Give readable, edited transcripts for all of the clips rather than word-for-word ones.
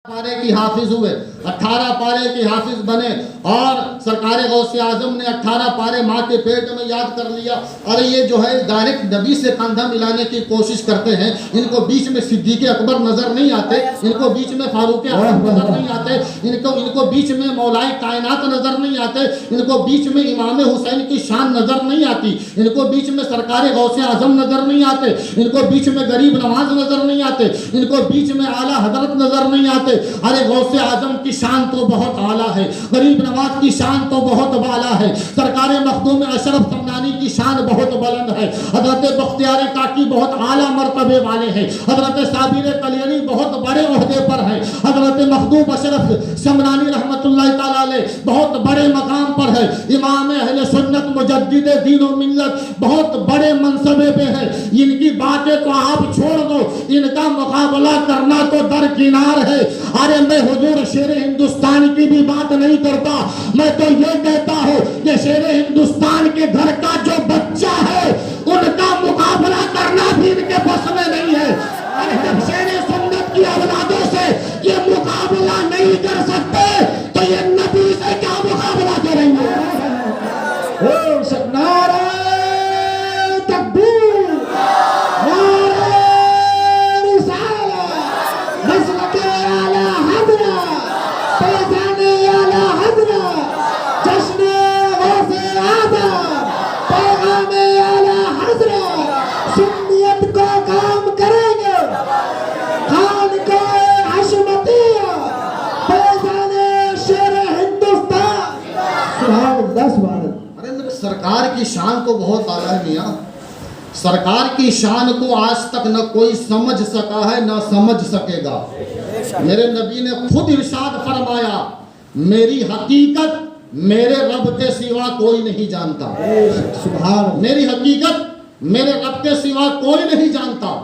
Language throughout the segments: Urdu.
پارے کی حافظ ہوئے، 18 پارے کی حافظ بنے اور سرکار غوث اعظم نے 18 پارے ماں کے پیٹ میں یاد کر لیا۔ اور یہ جو ہے ڈائریکٹ نبی سے کاندھا ملانے کی کوشش کرتے ہیں، ان کو بیچ میں صدیق اکبر نظر نہیں آتے، ان کو بیچ میں فاروق اعظم نظر نہیں آتے، ان کو بیچ میں مولائے کائنات نظر نہیں آتے، ان کو بیچ میں امام حسین کی شان نظر نہیں آتی، ان کو بیچ میں سرکار غوث اعظم نظر نہیں آتے، ان کو بیچ میں غریب نواز نظر نہیں آتے، ان کو بیچ میں اعلیٰ حضرت نظر نہیں آتے۔ ارے غوث اعظم کی شان تو بہت اعلیٰ ہے، غریب نواز کی شان تو بہت بالا ہے، سرکار مخدوم اشرف سمنانی کی شان بہت بلند ہے، حضرت بختیار کاکی بہت اعلیٰ مرتبے والے ہیں، حضرت صابر کلیانی بہت بڑے عہدے پر ہیں، حضرت مخدوم اشرف سمنانی رحمت اللہ تعالیٰ علیہ بہت بڑے مقام پر ہے، امام اہل سنت مجدد دین و ملت بہت بڑے منصبے پہ ہے۔ ان کی باتیں تو آپ چھوڑ دو، ان کا مقابلہ کرنا تو درکنار ہے۔ ارے میں حضور شیر ہندوستان کی بھی بات نہیں کرتا، میں تو یہ کہتا ہوں کہ شیر ہندوستان کے گھر کا جو بچہ ہے ان کا مقابلہ کرنا بھی ان کے بس میں نہیں ہے۔ اور جب شیر سنت کی اولادوں سے یہ مقابلہ نہیں کر سکتے تو یہ نبی سے کیا مقابلہ کریں گے؟ نعرہ تکبیر، نعرہ رسالت، مسلک اعلی حضرت، فیضان اعلی حضرت، جشن غوث اعظم، پیغام اعلی حضرت، سنیت کو کام کریں گے، خان کو حشمتیہ، فیضان شیر ہندوستان۔ سبحان اللہ سبحان اللہ۔ سرکار کی شان تو بہت اعلیٰ ہے میاں، سرکار کی شان کو آج تک نہ کوئی سمجھ سکا ہے نہ سمجھ سکے گا۔ میرے نبی نے خود ارشاد فرمایا، میری حقیقت میرے رب کے سوا کوئی نہیں جانتا، میری حقیقت میرے رب کے سوا کوئی نہیں جانتا۔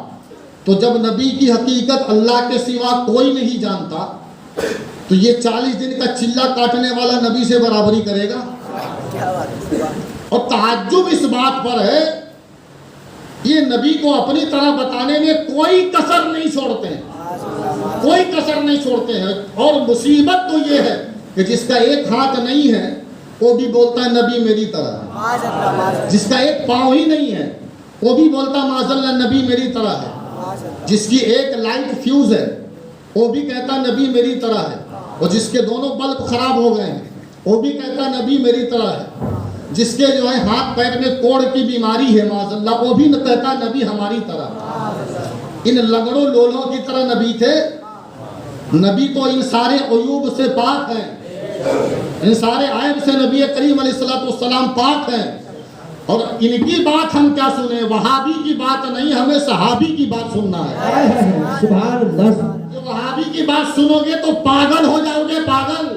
تو جب نبی کی حقیقت اللہ کے سوا کوئی نہیں جانتا تو یہ 40 دن کا چلہ کاٹنے والا نبی سے برابری کرے گا؟ اور تعجب اس بات پر ہے، یہ نبی کو اپنی طرح بتانے میں کوئی کسر نہیں چھوڑتے ہیں، کوئی کسر نہیں چھوڑتے ہیں۔ اور مصیبت تو یہ ہے کہ جس کا ایک ہاتھ نہیں ہے وہ بھی بولتا ہے نبی میری طرح ہے، جس کا ایک پاؤں ہی نہیں ہے وہ بھی بولتا معاذاللہ نبی میری طرح ہے، جس کی ایک لائٹ فیوز ہے وہ بھی کہتا نبی میری طرح ہے، اور جس کے دونوں بلب خراب ہو گئے ہیں وہ بھی کہتا نبی میری طرح ہے، جس کے جو ہے ہاتھ پیر میں کوڑ کی بیماری ہے معاذاللہ وہ بھی کہتا نبی ہماری طرح۔ ان لنگڑوں لولوں کی طرح نبی تھے؟ نبی تو ان سارے عیوب سے پاک ہیں، ان سارے عیب سے نبی کریم علیہ السلام پاک ہیں۔ اور ان کی بات ہم کیا سنیں؟ وہابی کی بات نہیں، ہمیں صحابی کی بات سننا ہے۔ سبحان اللہ۔ جو وہابی کی بات سنو گے تو پاگل ہو جاؤ گے، پاگل۔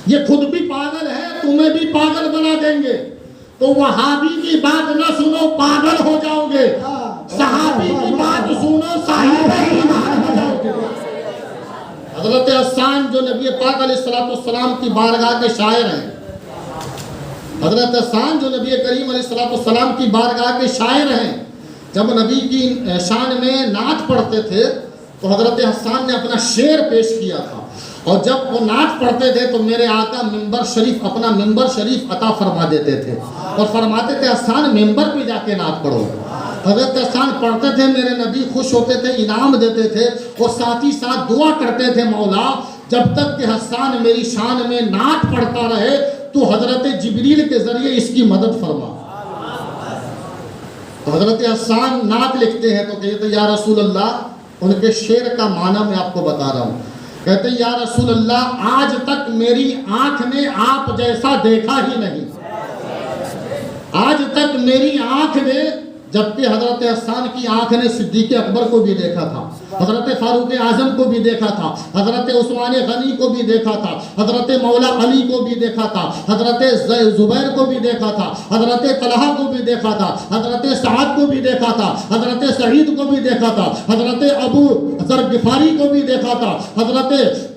یہ خود بھی پاگل ہے، تمہیں بھی پاگل بنا دیں گے۔ تو وہابی کی بات نہ سنو، پاگل ہو جاؤ گے۔ صحابی کی بات سنو، صاحب ایمان ہو جاؤ گے۔ حضرت حسان جو نبی پاک علیہ السلام کی بارگاہ کے شاعر ہیں، حضرت حسان جو نبی کریم علیہ السلام کی بارگاہ کے شاعر ہیں، جب نبی کی شان میں نعت پڑھتے تھے تو حضرت حسان نے اپنا شعر پیش کیا تھا، اور جب وہ نعت پڑھتے تھے تو میرے آقا اپنا ممبر شریف عطا فرما دیتے تھے اور فرماتے تھے حسان ممبر پہ جا کے نعت پڑھو۔ حضرت حسان پڑھتے تھے، میرے نبی خوش ہوتے تھے، انعام دیتے تھے، اور ساتھ ہی ساتھ دعا کرتے تھے، مولا جب تک کہ حسان میری شان میں نعت پڑھتا رہے تو حضرت جبریل کے ذریعے اس کی مدد فرما۔ تو حضرت حسان نعت لکھتے ہیں تو کہتے ہیں یا رسول اللہ، ان کے شعر کا معنی میں آپ کو بتا رہا ہوں، کہتے ہیں یا رسول اللہ آج تک میری آنکھ نے آپ جیسا دیکھا ہی نہیں، آج تک میری آنکھ نے، جبکہ حضرت حسان کی آنکھ نے صدیق اکبر کو بھی دیکھا تھا، حضرت فاروق اعظم کو بھی دیکھا تھا، حضرت عثمان غنی کو بھی دیکھا تھا، حضرت مولا علی کو بھی دیکھا تھا، حضرت زبیر کو بھی دیکھا تھا، حضرت طلحہ کو بھی دیکھا تھا، حضرت سعد کو بھی دیکھا تھا، حضرت سعید کو بھی دیکھا تھا، حضرت ابو ذر غفاری کو بھی دیکھا تھا، حضرت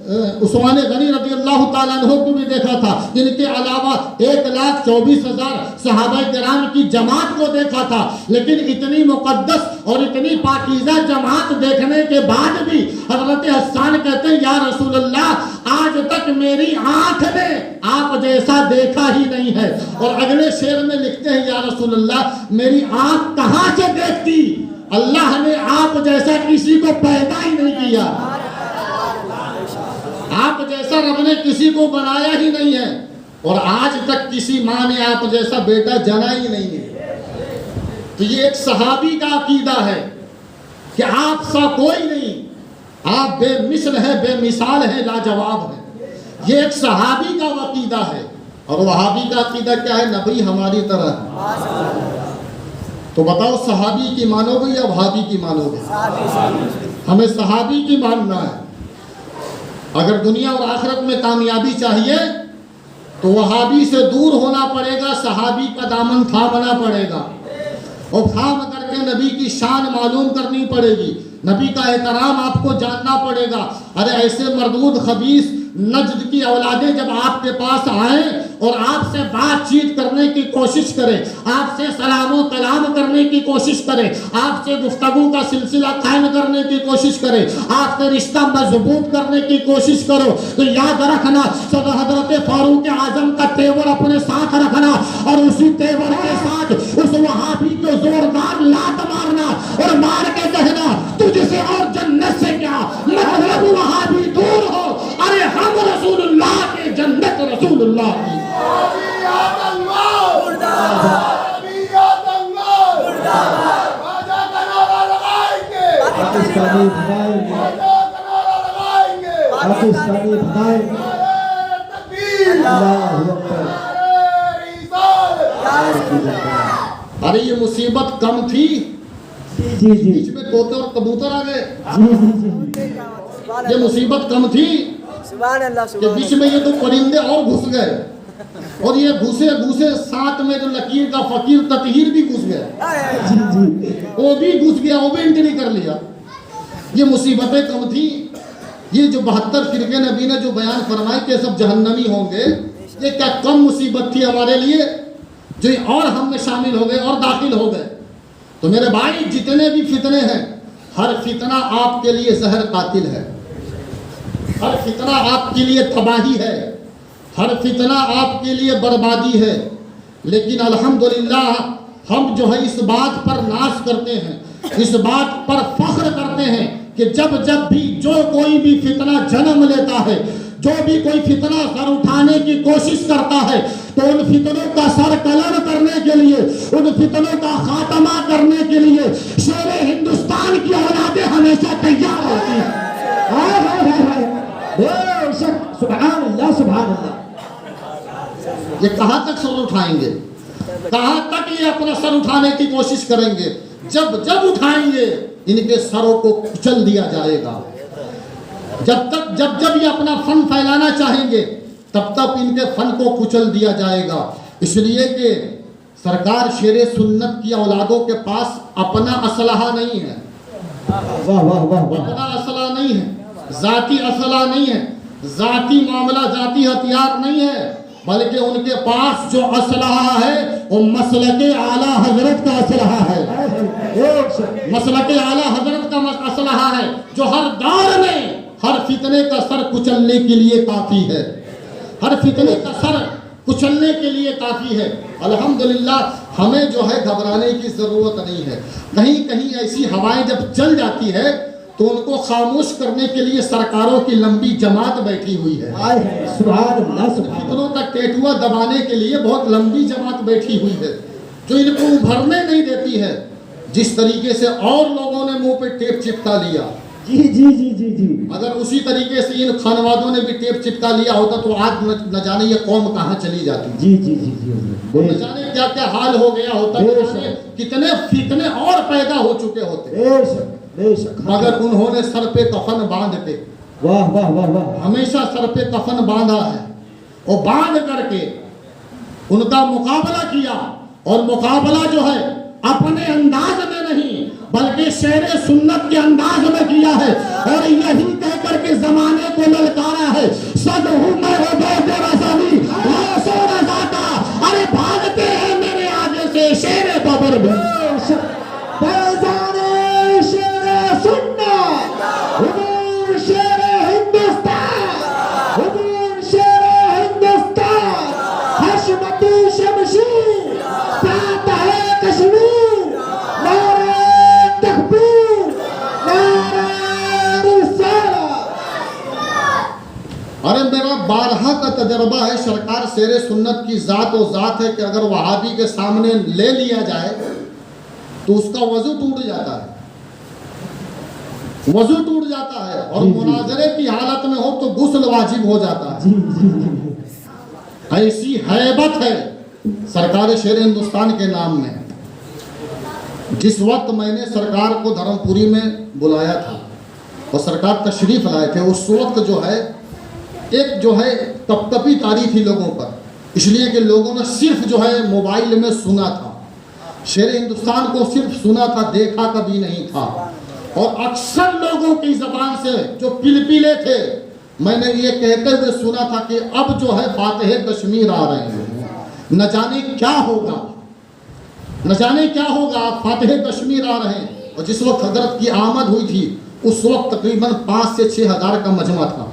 عثمان غنی رضی اللہ تعالیٰ عنہ کو بھی دیکھا تھا، ان کے علاوہ 1,24,000 صحابہ کرام کی جماعت کو دیکھا تھا، لیکن اتنی مقدس اور اتنی پاکیزہ جماعت دیکھنے کے بعد بھی حضرت حسان کہتے ہیں یا رسول اللہ آج تک میری آنکھ نے آپ جیسا دیکھا ہی نہیں ہے، اور اگلے شعر میں لکھتے ہیں یا رسول اللہ میری آنکھ کہاں سے دیکھتی، اللہ نے آپ جیسا کسی کو پیدا ہی نہیں کیا، آپ جیسا رب نے کسی کو بنایا ہی نہیں ہے، اور آج تک کسی ماں نے آپ جیسا بیٹا جنا ہی نہیں ہے۔ تو یہ ایک صحابی کا عقیدہ ہے کہ آپ سا کوئی نہیں، آپ بے مثل ہے، بے مثال ہے، لاجواب ہے، یہ ایک صحابی کا عقیدہ ہے۔ اور وہابی کا عقیدہ کیا ہے؟ نبی ہماری طرح ہے۔ تو بتاؤ صحابی کی مانو گے یا وہابی کی مانو گے؟ ہمیں صحابی کی ماننا ہے۔ اگر دنیا اور آخرت میں کامیابی چاہیے تو وہابی سے دور ہونا پڑے گا، صحابی کا دامن تھامنا پڑے گا، اور تھام کر کے نبی کی شان معلوم کرنی پڑے گی، نبی کا احترام آپ کو جاننا پڑے گا۔ ارے ایسے مردود خبیث نجد کی اولادیں جب آپ کے پاس آئیں اور آپ سے بات چیت کرنے کی کوشش کریں، آپ سے سلام و کلام کرنے کی کوشش کریں، آپ سے گفتگو کا سلسلہ قائم کرنے کی کوشش کریں، آپ سے رشتہ مضبوط کرنے کی کوشش کرو، تو یاد رکھنا صدر حضرت فاروق اعظم کا تیور اپنے ساتھ رکھنا، اور اسی تیور کے ساتھ اس وہابی کو زوردار لات مارنا اور مار کے کہنا تجھ سے اور جنت سے کیا مطلب، وہابی دور ہو، ارے ہم رسول اللہ کی جنت رسول اللہ کی۔ ارے یہ مصیبت کم تھی، بیچ میں طوطے اور کبوتر آ گئے، یہ مصیبت کم تھی کہ بیچ میں یہ تو پرندے اور گھس گئے، اور یہ گھسے ساتھ میں جو لکیر کا فقیر تطہیر بھی گھس گیا، وہ بھی گھس گیا، وہ بھی انٹری کر لیا۔ یہ مصیبتیں کم تھی، یہ جو 72 فرقے نبی نے جو بیان فرمائے کہ سب جہنمی ہوں گے، یہ کیا کم مصیبت تھی ہمارے لیے جو اور ہم میں شامل ہو گئے اور داخل ہو گئے۔ تو میرے بھائی جتنے بھی فتنے ہیں، ہر فتنہ آپ کے لیے زہر قاتل ہے، ہر فتنہ آپ کے لیے تباہی ہے، ہر فتنہ آپ کے لیے بربادی ہے، لیکن الحمدللہ ہم جو ہے اس بات پر ناز کرتے ہیں، اس بات پر فخر کرتے ہیں کہ جب بھی جو کوئی بھی فتنہ جنم لیتا ہے، جو بھی کوئی فتنہ سر اٹھانے کی کوشش کرتا ہے، تو ان فتنوں کا سر قلم کرنے کے لیے، ان فتنوں کا خاتمہ کرنے کے لیے شیر ہندوستان کی اولادیں ہمیشہ تیار ہوتی ہیں۔ سبحان اللہ سبحان اللہ۔ یہ کہاں تک سر اٹھائیں گے؟ کہاں تک یہ اپنا سر اٹھانے کی کوشش کریں گے؟ جب اٹھائیں گے ان کے سروں کو کچل دیا جائے گا۔ جب یہ اپنا فن پھیلانا چاہیں گے تب تک ان کے فن کو کچل دیا جائے گا، اس لیے کہ سرکار شیر سنت کی اولادوں کے پاس اپنا اسلحہ نہیں ہے، اپنا اسلحہ نہیں ہے، ذاتی اسلحہ نہیں ہے، ذاتی معاملہ، ذاتی ہتھیار نہیں ہے، بلکہ ان کے پاس جو اسلحہ ہے وہ مسلک اعلیٰ حضرت کا اسلحہ ہے، مسلک اعلیٰ حضرت کا اسلحہ ہے جو ہر دور میں ہر فتنے کا سر کچلنے کے لیے کافی ہے، ہر فتنے کا سر کچلنے کے لیے کافی ہے۔ الحمدللہ ہمیں جو ہے گھبرانے کی ضرورت نہیں ہے۔ کہیں ایسی ہوائیں جب چل جاتی ہے تو ان کو خاموش کرنے کے لیے سرکاروں کی لمبی جماعت بیٹھی ہوئی ہے، سبحان اللہ سبحان فتنوں کا ٹیٹوا دبانے کے لیے بہت لمبی جماعت بیٹھی ہوئی ہے جو ان کو ابھرنے نہیں دیتی ہے۔ جس طریقے سے اور لوگوں نے منہ پہ ٹیپ چپکا لیا، جی اگر اسی طریقے سے ان خانوادوں نے بھی ٹیپ چپکا لیا ہوتا تو آج نہ جانے یہ قوم کہاں چلی جاتی، نہ جانے کیا کیا حال ہو گیا ہوتا، نہ جانے کتنے فتنے اور پیدا ہو چکے ہوتے، مگر انہوں نے سر پہ کفن باندھ کے، ہمیشہ سر پہ کفن باندھا ہے، اور باندھ کر کے ان کا مقابلہ کیا، اور مقابلہ جو ہے اپنے انداز میں نہیں بلکہ شیر سنت کے انداز میں کیا ہے، اور یہی کہہ کر کے زمانے کو للکارا ارے میرا بارہا کا تجربہ ہے، سرکار شیر سنت کی ذات و ذات ہے کہ اگر وہابی کے سامنے لے لیا جائے تو اس کا وضو ٹوٹ جاتا ہے، وضو ٹوٹ جاتا ہے، اور مناظرے کی حالت میں ہو تو غسل واجب ہو جاتا ہے۔ ایسی ہیبت ہے سرکار شیر ہندوستان کے نام میں۔ جس وقت میں نے سرکار کو دھرم پوری میں بلایا تھا اور سرکار تشریف لائے تھے، اس وقت جو ہے ایک جو ہے کپ کپی تاری تھی لوگوں پر، اس لیے کہ لوگوں نے صرف جو ہے موبائل میں سنا تھا، شیر ہندوستان کو صرف سنا تھا، دیکھا کبھی نہیں تھا۔ اور اکثر لوگوں کی زبان سے جو پلپلے تھے، میں نے یہ کہتے ہوئے سنا تھا کہ اب جو ہے فاتح کشمیر آ رہے ہیں، نہ جانے کیا ہوگا، نہ جانے کیا ہوگا، فاتح کشمیر آ رہے ہیں۔ اور جس وقت حضرت کی آمد ہوئی تھی اس وقت تقریباً 5 سے 6 ہزار کا مجمع تھا۔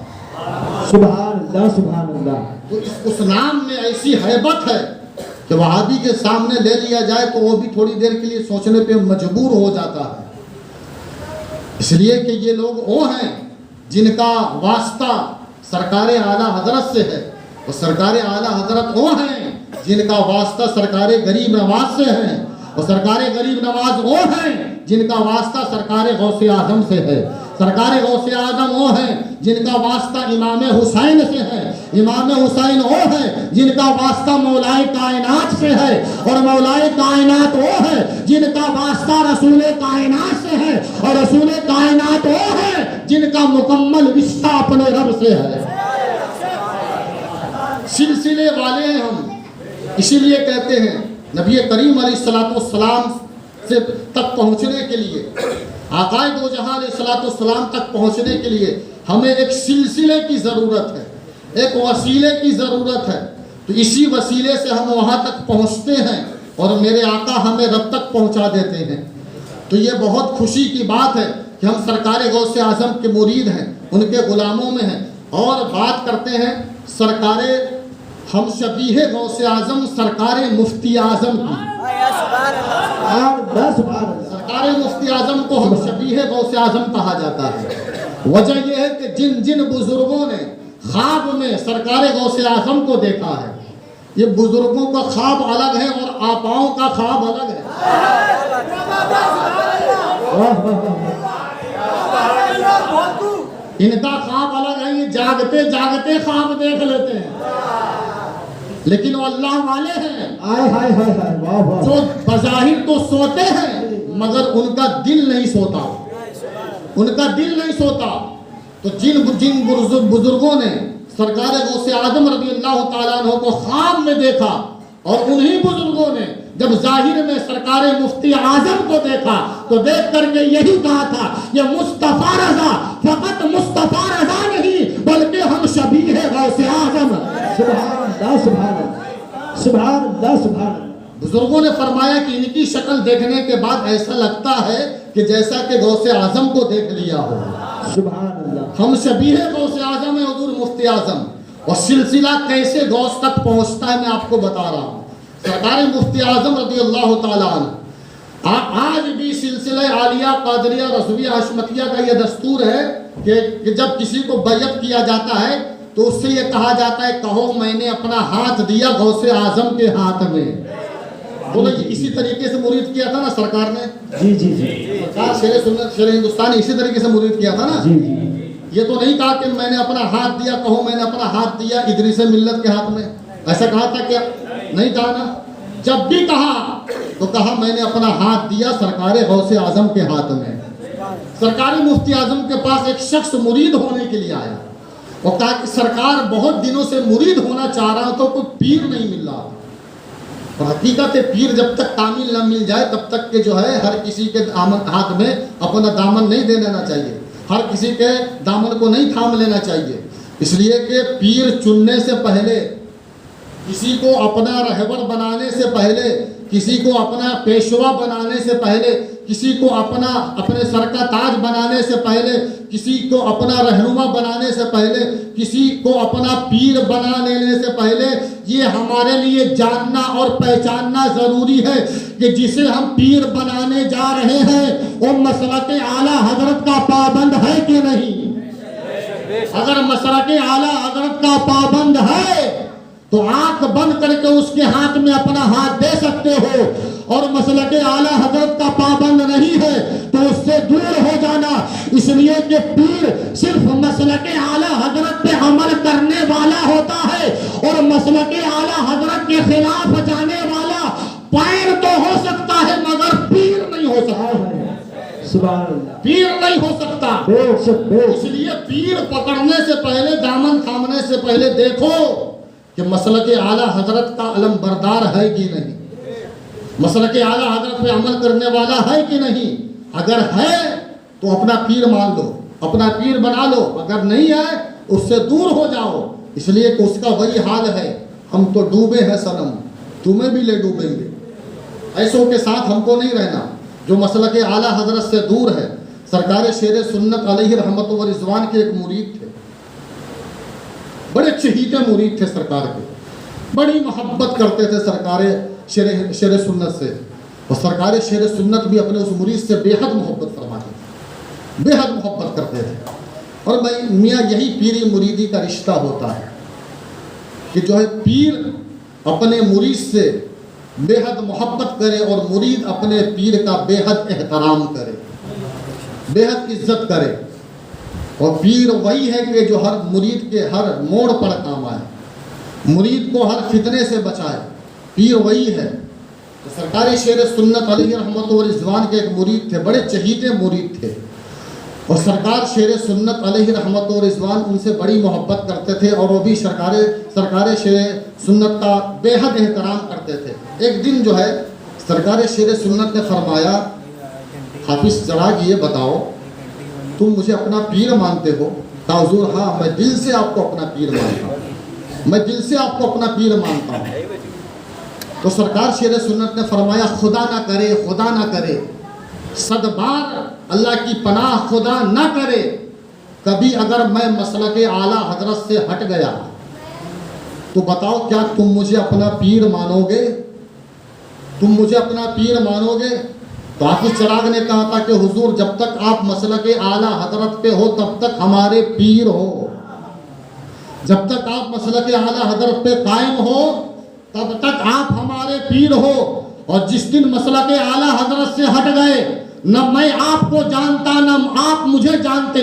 سبحان اللہ سبحان اللہ۔ تو اس نام میں ایسی ہیبت ہے کہ وہابی کے سامنے لے لیا جائے تو وہ بھی تھوڑی دیر کے لیے سوچنے پہ مجبور ہو جاتا ہے، اس لیے کہ یہ لوگ وہ ہیں جن کا واسطہ سرکار اعلیٰ حضرت سے ہے، اور سرکار اعلیٰ حضرت وہ ہیں جن کا واسطہ سرکار غریب نواز سے ہے، اور سرکار غریب نواز وہ ہیں جن کا واسطہ سرکار غوث اعظم سے ہے، سرکار غوث اعظم وہ ہیں جن کا واسطہ امام حسین سے ہے، امام حسین وہ ہیں جن کا واسطہ مولائے کائنات سے ہے، اور مولائے کائنات وہ ہے جن کا واسطہ رسول کائنات سے ہے، اور رسول کائنات وہ ہے جن کا مکمل رشتہ اپنے رب سے ہے۔ سلسلے والے ہیں ہم، اسی لیے کہتے ہیں نبی کریم علیہ السلام سے تک پہنچنے کے لیے، آقائے دو جہاں علیہ السلام تک پہنچنے کے لیے ہمیں ایک سلسلے کی ضرورت ہے، ایک وسیلے کی ضرورت ہے، تو اسی وسیلے سے ہم وہاں تک پہنچتے ہیں اور میرے آقا ہمیں رب تک پہنچا دیتے ہیں۔ تو یہ بہت خوشی کی بات ہے کہ ہم سرکار غوث اعظم کے مرید ہیں، ان کے غلاموں میں ہیں، اور بات کرتے ہیں سرکار ہم شبیہ غوث اعظم سرکار مفتی اعظم کی۔ سرکار مفتی اعظم کو ہم شبیہ غوث اعظم کہا جاتا ہے۔ وجہ یہ ہے کہ جن جن بزرگوں نے خواب میں سرکار غوث اعظم کو دیکھا ہے، یہ بزرگوں کا خواب الگ ہے اور آپاؤں کا خواب الگ ہے۔ ان کا خواب الگ ہے، یہ جاگتے جاگتے خواب دیکھ لیتے ہیں، لیکن وہ اللہ والے ہیں جو بظاہر تو سوتے ہیں مگر ان کا دل نہیں سوتا، ان کا دل نہیں سوتا۔ تو جن بزرگوں نے سرکار غوث اعظم رضی اللہ تعالیٰ عنہ کو خواب میں دیکھا، اور انہی بزرگوں نے جب ظاہر میں سرکار مفتی اعظم کو دیکھا تو دیکھ کر کے یہی کہا تھا، یہ مصطفیٰ رضا، فقط مصطفیٰ رضا نہیں بلکہ ہم شبیہ غوث اعظم۔ سبحان اللہ سبحان اللہ سبحان اللہ سبحان اللہ۔ بزرگوں نے فرمایا کہ ان کی شکل دیکھنے کے بعد ایسا لگتا ہے کہ جیسا کہ غوث اعظم کو دیکھ لیا ہو۔ سبحان اللہ۔ ہم شبیہ غوث اعظم ہیں حضور مفتی اعظم، اور سلسلہ کیسے غوث تک پہنچتا ہے میں آپ کو بتا رہا ہوں۔ سرکار مفتی اعظم رضی اللہ تعالیٰ عنہ، آج بھی سلسلہ عالیہ قادریہ رضویہ حشمتیہ کا یہ دستور ہے کہ جب کسی کو بیعت کیا جاتا ہے تو اس سے یہ کہا جاتا ہے کہو میں نے اپنا ہاتھ دیا غوث اعظم کے ہاتھ میں۔ بولو اسی طریقے سے مرید کیا تھا نا سرکار نے؟ جی جی جی۔ سرکار شیر سنت شیر ہندوستان اسی طریقے سے مرید کیا تھا نا؟ جی جی۔ یہ تو نہیں کہا کہ میں نے اپنا ہاتھ دیا، کہو میں نے اپنا ہاتھ دیا ادریس ملت کے ہاتھ میں، ایسا کہا تھا کیا؟ نہیں کہا نا۔ جب بھی کہا تو کہا میں نے اپنا ہاتھ دیا سرکار غوث اعظم کے ہاتھ میں۔ سرکار مفتی اعظم کے پاس ایک شخص مرید ہونے کے لیے آیا، وہ کہا کہ سرکار بہت دنوں سے مرید ہونا چاہ رہا تو کوئی پیر نہیں مل رہا۔ حقیقت پیر جب تک کامل نہ مل جائے تب تک کہ جو ہے ہر کسی کے ہاتھ میں اپنا دامن نہیں دے لینا چاہیے، ہر کسی کے دامن کو نہیں تھام لینا چاہیے، اس لیے کہ پیر چننے سے پہلے، کسی کو اپنا رہبر بنانے سے پہلے، کسی کو اپنا پیشوا بنانے سے پہلے، کسی کو اپنے سر کا تاج بنانے سے پہلے، کسی کو اپنا رہنما بنانے سے پہلے، کسی کو اپنا پیر بنا لینے سے پہلے یہ ہمارے لیے جاننا اور پہچاننا ضروری ہے کہ جسے ہم پیر بنانے جا رہے ہیں وہ مسلک اعلیٰ حضرت کا پابند ہے کہ نہیں۔ اگر مسلک اعلیٰ حضرت حضرت کا پابند ہے تو آنکھ بند کر کے اس کے ہاتھ میں اپنا ہاتھ دے سکتے ہو، اور مسلک اعلیٰ حضرت کا پابند نہیں ہے تو اس سے دور ہو جانا، اس لیے کہ پیر صرف مسلک اعلیٰ حضرت پہ عمل کرنے والا ہوتا ہے، اور مسلک اعلیٰ حضرت کے خلاف جانے والا پیر تو ہو سکتا ہے مگر پیر نہیں ہو سکتا، سبحان اللہ، پیر نہیں ہو سکتا۔ بے شک بے اس لیے پیر پکڑنے سے پہلے، دامن تھامنے سے پہلے دیکھو کہ مسلک اعلیٰ حضرت کا علم بردار ہے کہ نہیں، مسلک اعلیٰ حضرت پہ عمل کرنے والا ہے کہ نہیں۔ اگر ہے تو اپنا پیر مان لو، اپنا پیر بنا لو، اگر نہیں ہے اس سے دور ہو جاؤ، اس لیے کہ اس کا وہی حال ہے، ہم تو ڈوبے ہیں صنم، تمہیں بھی لے ڈوبیں گے۔ ایسوں کے ساتھ ہم کو نہیں رہنا، جو مسلک اعلیٰ حضرت سے دور ہے۔ سرکار شیر سنت علیہ رحمت و رضوان کے ایک مرید تھے، بڑے چہیتے مرید تھے سرکار کے، بڑی محبت کرتے تھے سرکار شیر سنت سے، اور سرکار شیر سنت بھی اپنے اس مرید سے بے حد محبت فرماتے تھے، بے حد محبت کرتے تھے۔ اور میاں یہی پیری مریدی کا رشتہ ہوتا ہے کہ جو ہے پیر اپنے مرید سے بے حد محبت کرے اور مرید اپنے پیر کا بے حد احترام کرے، بے حد عزت کرے۔ اور پیر وہی ہے کہ جو ہر مرید کے ہر موڑ پر کام آئے، مرید کو ہر فتنے سے بچائے، پیر وہی ہے۔ تو سرکار شیر سنت علیہ رحمت و رضوان کے ایک مرید تھے، بڑے چہیتے مرید تھے، اور سرکار شیر سنت علیہ رحمت و رضوان ان سے بڑی محبت کرتے تھے، اور وہ بھی سرکار شیر سنت کا بے حد احترام کرتے تھے۔ ایک دن جو ہے سرکار شیر سنت نے فرمایا، حافظ چراغ یہ بتاؤ تم مجھے اپنا پیر مانتے ہو؟ کہا حضور ہاں، میں دل سے آپ کو اپنا پیر مانتا ہوں، میں دل سے آپ کو اپنا پیر مانتا ہوں۔ تو سرکار شیر سنت نے فرمایا، خدا نہ کرے، خدا نہ کرے، صد بار اللہ کی پناہ خدا نہ کرے، کبھی اگر میں مسلک اعلیٰ حضرت سے ہٹ گیا تو بتاؤ کیا تم مجھے اپنا پیر مانو گے؟ تم مجھے اپنا پیر مانو گے؟ تو حافظ چراغ نے کہا تھا کہ حضور جب تک آپ مسلک اعلیٰ حضرت پہ ہو تب تک ہمارے پیر ہو، جب تک آپ مسلک اعلیٰ حضرت پہ قائم ہو تب تک آپ ہمارے پیر ہو، اور جس دن مسلک اعلیٰ حضرت سے ہٹ گئے، نہ میں آپ کو جانتا نہ آپ مجھے جانتے،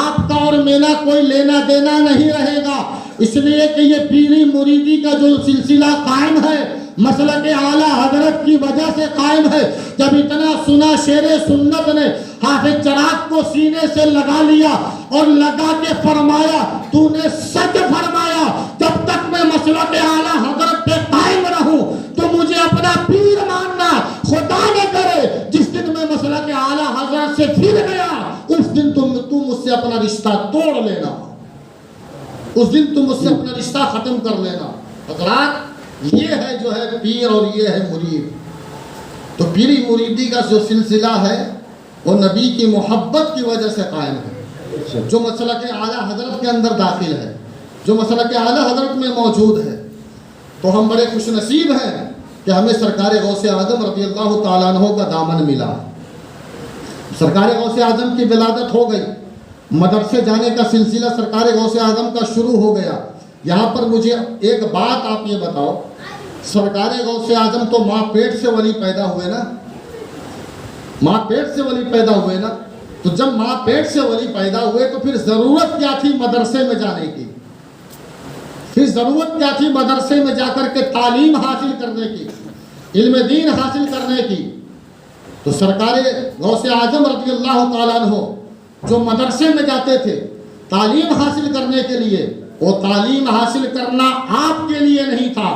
آپ کا اور میرا کوئی لینا دینا نہیں رہے گا۔ اس لیے کہ یہ پیری مریدی کا جو سلسلہ قائم ہے مسلک اعلیٰ حضرت کی وجہ سے قائم ہے۔ جب اتنا سنا شیر سنت نے حافظ چراغ کو سینے سے لگا لیا اور لگا کے فرمایا، تو نے سچ فرمایا، جب تک میں مسلک اعلیٰ حضرت پہ قائم رہوں تو مجھے اپنا پیر ماننا، خدا نہ کرے جس دن میں مسلک اعلیٰ حضرت سے پھر گیا اس دن تم مجھ سے اپنا رشتہ توڑ لینا، اس دن تم مجھ سے اپنا رشتہ ختم کر لینا۔ حضرات یہ ہے جو ہے پیر اور یہ ہے مرید۔ تو پیری مریدی کا جو سلسلہ ہے وہ نبی کی محبت کی وجہ سے قائم ہے، جو مسلک اعلیٰ حضرت کے اندر داخل ہے، جو مسلک اعلیٰ حضرت میں موجود ہے۔ تو ہم بڑے خوش نصیب ہیں کہ ہمیں سرکار غوث اعظم رضی اللہ تعالیٰ عنہ کا دامن ملا۔ سرکار غوث اعظم کی ولادت ہو گئی، مدرسے جانے کا سلسلہ سرکار غوث اعظم کا شروع ہو گیا۔ یہاں پر مجھے ایک بات آپ یہ بتاؤ، سرکار غوث اعظم تو ماں پیٹ سے ولی پیدا ہوئے نا، ماں پیٹ سے ولی پیدا ہوئے نا، تو جب ماں پیٹ سے ولی پیدا ہوئے تو پھر ضرورت کیا تھی مدرسے میں جانے کی؟ پھر ضرورت کیا تھی مدرسے میں جا کر کے تعلیم حاصل کرنے کی، علم دین حاصل کرنے کی؟ تو سرکار غوث اعظم رضی اللہ تعالیٰ عنہ جو مدرسے میں جاتے تھے تعلیم حاصل کرنے کے لیے، وہ تعلیم حاصل کرنا آپ کے لیے نہیں تھا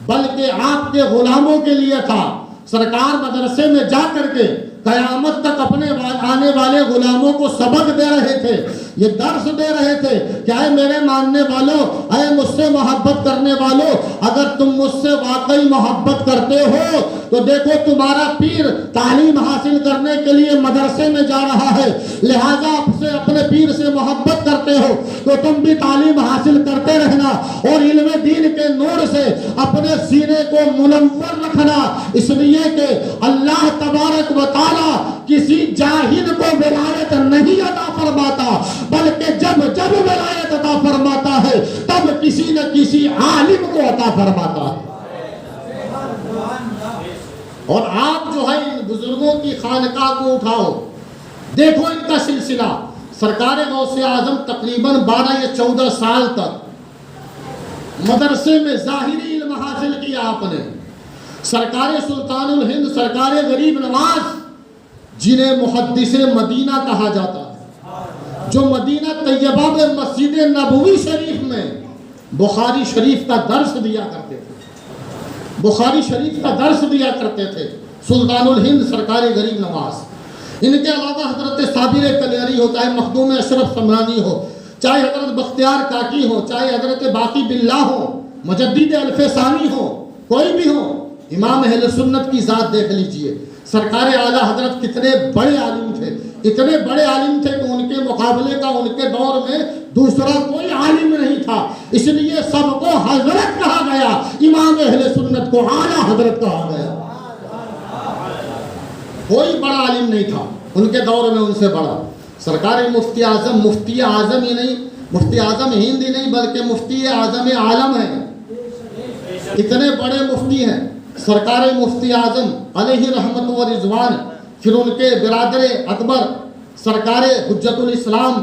بلکہ آپ کے غلاموں کے لیے تھا۔ سرکار مدرسے میں جا کر کے قیامت تک اپنے آنے والے غلاموں کو سبق دے رہے تھے، یہ درس دے رہے تھے کہ اے میرے ماننے والوں، اے مجھ سے محبت کرنے والوں، اگر تم مجھ سے واقعی محبت کرتے ہو تو دیکھو تمہارا پیر تعلیم حاصل کرنے کے لیے مدرسے میں جا رہا ہے، لہٰذا آپ سے اپنے پیر سے محبت کرتے ہو تو تم بھی تعلیم حاصل کرتے رہنا اور علم دین کے نور سے اپنے سینے کو منور رکھنا، اس لیے کہ اللہ تبارک و تعالی کسی جاہل کو ولایت نہیں عطا فرماتا، بلکہ جب ولایت عطا فرماتا ہے تب عطا فرماتا ہے۔ اور آپ جو ہے ان بزرگوں کی خانقاہ کو اٹھاؤ، دیکھو ان کا سلسلہ۔ سرکار غوث اعظم تقریباً 12 یا 14 سال تک مدرسے میں ظاہری علم حاصل کیا آپ نے۔ سرکار سلطان الہند سرکار غریب نواز، جنہیں محدث مدینہ کہا جاتا ہے، جو مدینہ طیبہ میں مسجد نبوی شریف میں بخاری شریف کا درس دیا کرتے تھے، بخاری شریف کا درس دیا کرتے تھے سلطان الہند سرکار غریب نواز۔ ان کے علاوہ حضرت صابر کلیری ہو، چاہے مخدوم اشرف سمرانی ہو، چاہے حضرت بختیار کاکی ہو، چاہے حضرت باقی باللہ ہو، مجدد الف ثانی ہو، کوئی بھی ہو، امام اہل سنت کی ذات دیکھ لیجئے۔ سرکار اعلیٰ حضرت کتنے بڑے عالم تھے، اتنے بڑے عالم تھے کہ ان کے مقابلے کا ان کے دور میں دوسرا کوئی عالم نہیں تھا، اس لیے سب کو حضرت کہا گیا، امام اہل سنت کو اعلیٰ حضرت کہا گیا۔ کوئی بڑا عالم نہیں تھا ان کے دور میں ان سے بڑا۔ سرکار مفتی اعظم، مفتی اعظم ہی نہیں، مفتی اعظم ہند ہی نہیں بلکہ مفتی اعظم عالم ہیں، اتنے بڑے مفتی ہیں سرکار مفتی اعظم علیہ رحمت و رضوان۔ پھر ان کے برادر اکبر سرکار حجت الاسلام